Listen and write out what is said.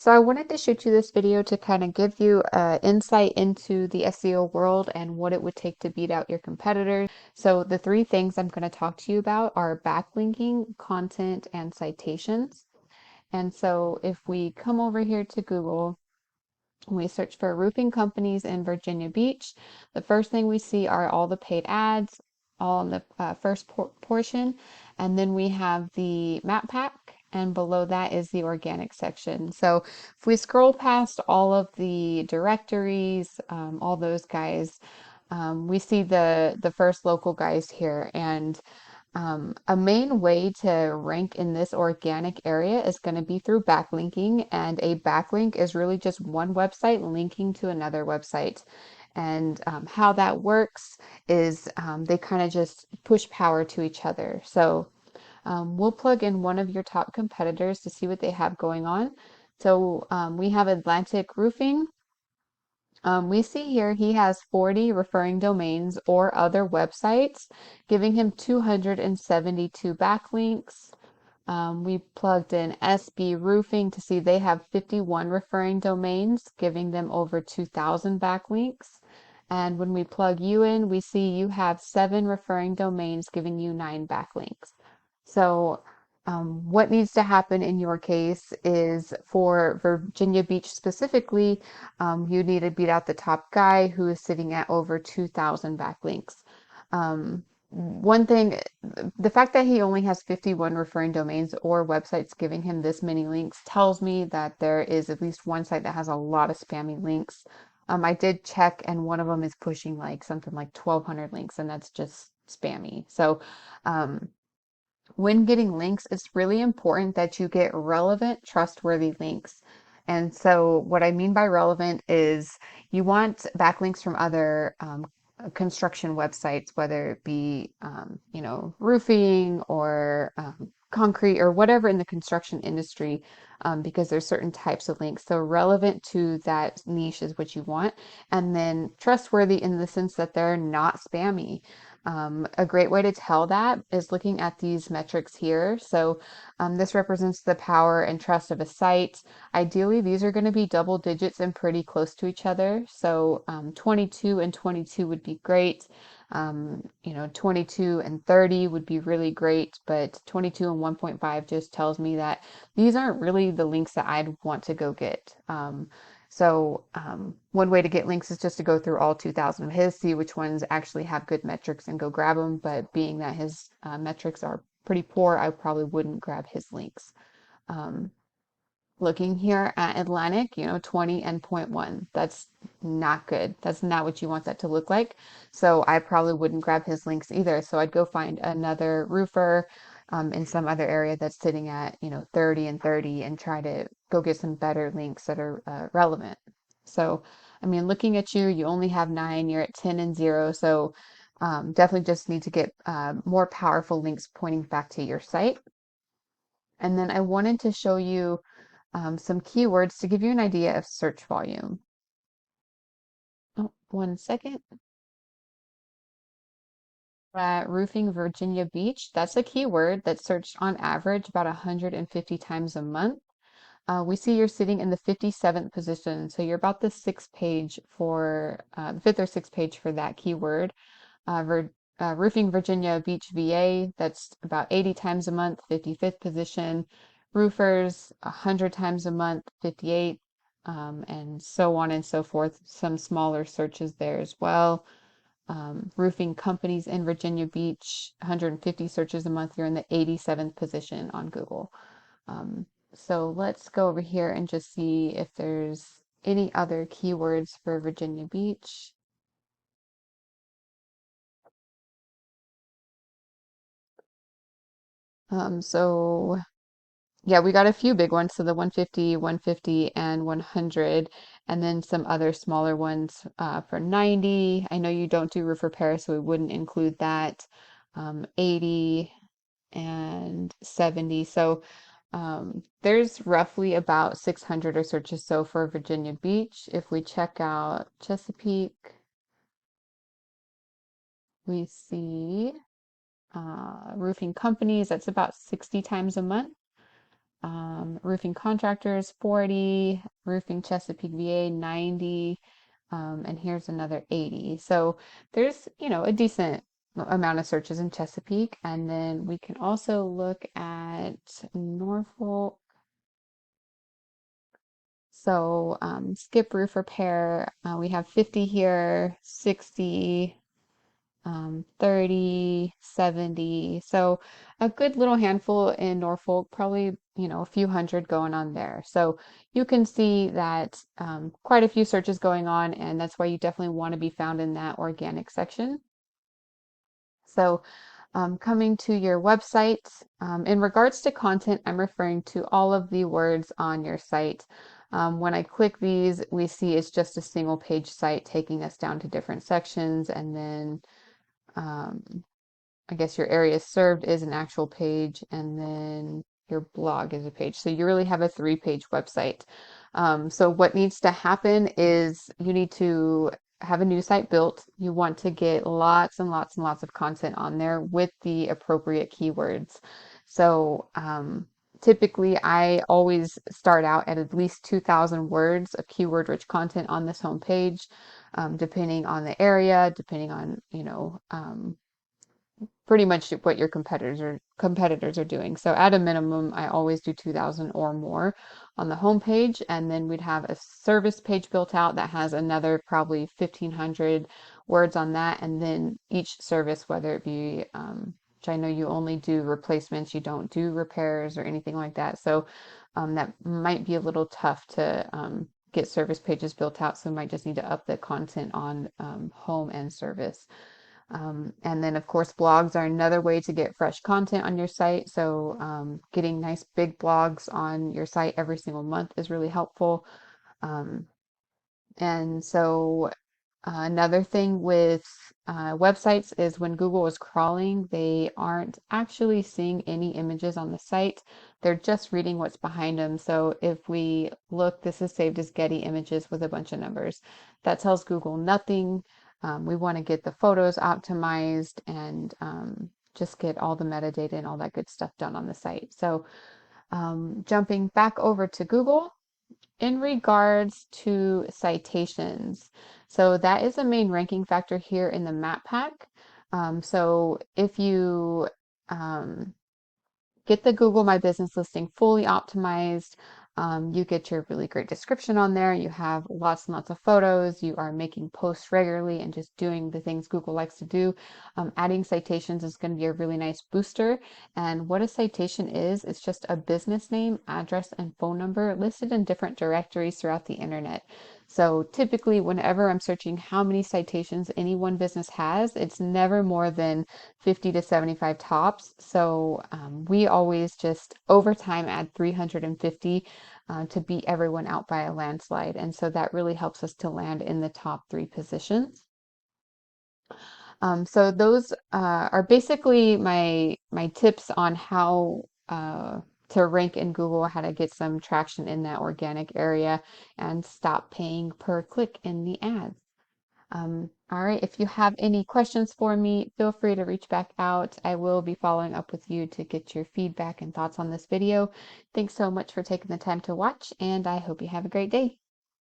So I wanted to shoot you this video to kind of give you insight into the SEO world and what it would take to beat out your competitors. So the three things I'm going to talk to you about are backlinking, content, and citations. And so if we come over here to Google, we search for roofing companies in Virginia Beach. The first thing we see are all the paid ads, all in the first portion. And then we have the map pack, and below that is the organic section. So if we scroll past all of the directories, all those guys, we see the first local guys here. And a main way to rank in this organic area is going to be through backlinking, and a backlink is really just one website linking to another website. And how that works is they kind of just push power to each other. So we'll plug in one of your top competitors to see what they have going on. So we have Atlantic Roofing. We see here he has 40 referring domains or other websites, giving him 272 backlinks. We plugged in SB Roofing to see they have 51 referring domains, giving them over 2,000 backlinks. And when we plug you in, we see you have 7 referring domains, giving you 9 backlinks. So what needs to happen in your case is for Virginia Beach specifically, you need to beat out the top guy who is sitting at over 2,000 backlinks. One thing, the fact that he only has 51 referring domains or websites giving him this many links tells me that there is at least one site that has a lot of spammy links. I did check, and one of them is pushing like something like 1,200 links, and that's just spammy. So, um, when getting links, it's really important that you get relevant, trustworthy links. And so, what I mean by relevant is you want backlinks from other construction websites, whether it be, roofing or concrete or whatever in the construction industry, because there's certain types of links. So, relevant to that niche is what you want. And then trustworthy in the sense that they're not spammy. A great way to tell that is looking at these metrics here. So this represents the power and trust of a site. Ideally, these are going to be double digits and pretty close to each other. So 22 and 22 would be great. 22 and 30 would be really great, but 22 and 1.5 just tells me that these aren't really the links that I'd want to go get. One way to get links is just to go through all 2,000 of his, see which ones actually have good metrics and go grab them. But being that his metrics are pretty poor, I probably wouldn't grab his links. Um, Looking here at Atlantic, 20 and point 0.1, that's not good. That's not what you want that to look like. So I probably wouldn't grab his links either. So I'd go find another roofer in some other area that's sitting at, 30 and 30 and try to go get some better links that are relevant. So, I mean, looking at you, you only have 9, you're at 10 and 0. So definitely just need to get more powerful links pointing back to your site. And then I wanted to show you some keywords to give you an idea of search volume. Oh, 1 second. Roofing Virginia Beach, that's a keyword that's searched on average about 150 times a month. We see you're sitting in the 57th position, so you're about the fifth or sixth page for that keyword. Roofing Virginia Beach, VA, that's about 80 times a month, 55th position. Roofers, 100 times a month, 58, and so on and so forth. Some smaller searches there as well. Roofing companies in Virginia Beach, 150 searches a month. You're in the 87th position on Google. Um, so let's go over here and just see if there's any other keywords for Virginia Beach. So yeah, we got a few big ones. So the 150, 150, and 100, and then some other smaller ones for 90. I know you don't do roof repair, so we wouldn't include that. 80 and 70. So there's roughly about 600 or searches so for Virginia Beach. If we check out Chesapeake, we see roofing companies, that's about 60 times a month. roofing contractors 40, roofing Chesapeake VA 90, and here's another 80. So there's, a decent amount of searches in Chesapeake. And then we can also look at Norfolk. So skip roof repair, we have 50 here, 60, 30, 70. So a good little handful in Norfolk, probably, a few hundred going on there. So you can see that quite a few searches going on, and that's why you definitely want to be found in that organic section. So coming to your website, in regards to content, I'm referring to all of the words on your site. When I click these, we see it's just a single page site taking us down to different sections, and then um, I guess your area served is an actual page, and then your blog is a page. So you really have a 3-page website. So what needs to happen is you need to have a new site built. You want to get lots and lots and lots of content on there with the appropriate keywords. So typically, I always start out at least 2,000 words of keyword-rich content on this homepage, depending on the area, depending on, pretty much what your competitors are doing. So at a minimum, I always do 2,000 or more on the home page, and then we'd have a service page built out that has another probably 1,500 words on that, and then each service, whether it be which I know you only do replacements, you don't do repairs or anything like that. So that might be a little tough to get service pages built out. So we might just need to up the content on home and service. And then, of course, blogs are another way to get fresh content on your site. So getting nice big blogs on your site every single month is really helpful. Um, and so another thing with websites is when Google is crawling, they aren't actually seeing any images on the site. They're just reading what's behind them. So if we look, this is saved as Getty images with a bunch of numbers. That tells Google nothing. We want to get the photos optimized and just get all the metadata and all that good stuff done on the site. So jumping back over to Google, in regards to citations, so that is a main ranking factor here in the map pack. So if you get the Google My Business listing fully optimized, you get your really great description on there. You have lots and lots of photos. You are making posts regularly and just doing the things Google likes to do. Adding citations is going to be a really nice booster. And what a citation is, it's just a business name, address, and phone number listed in different directories throughout the internet. So typically, whenever I'm searching how many citations any one business has, it's never more than 50 to 75 tops. So we always just over time add 350 to beat everyone out by a landslide. And so that really helps us to land in the top 3 positions. So those are basically my tips on how to rank in Google, how to get some traction in that organic area and stop paying per click in the ads. All right, if you have any questions for me, feel free to reach back out. I will be following up with you to get your feedback and thoughts on this video. Thanks so much for taking the time to watch, and I hope you have a great day.